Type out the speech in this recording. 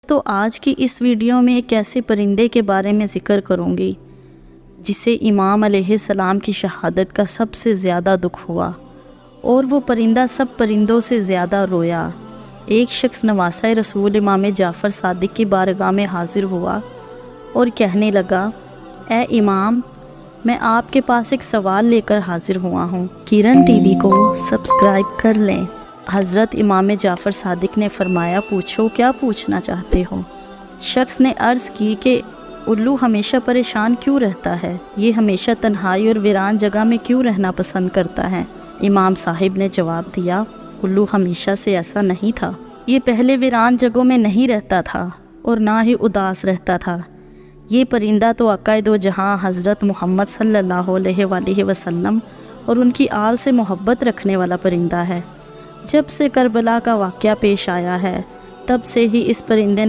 تو آج کی اس ویڈیو میں ایک ایسے پرندے کے بارے میں ذکر کروں گی جسے امام علیہ السلام کی شہادت کا سب سے زیادہ دکھ ہوا، اور وہ پرندہ سب پرندوں سے زیادہ رویا۔ ایک شخص نواسہ رسول امام جعفر صادق کی بارگاہ میں حاضر ہوا اور کہنے لگا، اے امام، میں آپ کے پاس ایک سوال لے کر حاضر ہوا ہوں، کرن ٹی وی کو سبسکرائب کر لیں۔ حضرت امام جعفر صادق نے فرمایا، پوچھو، کیا پوچھنا چاہتے ہو؟ شخص نے عرض کی کہ الو ہمیشہ پریشان کیوں رہتا ہے؟ یہ ہمیشہ تنہائی اور ویران جگہ میں کیوں رہنا پسند کرتا ہے؟ امام صاحب نے جواب دیا، الو ہمیشہ سے ایسا نہیں تھا، یہ پہلے ویران جگہوں میں نہیں رہتا تھا اور نہ ہی اداس رہتا تھا۔ یہ پرندہ تو آقا دو جہاں حضرت محمد صلی اللہ علیہ وآلہ وسلم اور ان کی آل سے محبت رکھنے والا پرندہ ہے۔ جب سے کربلا کا واقعہ پیش آیا ہے، تب سے ہی اس پرندے نے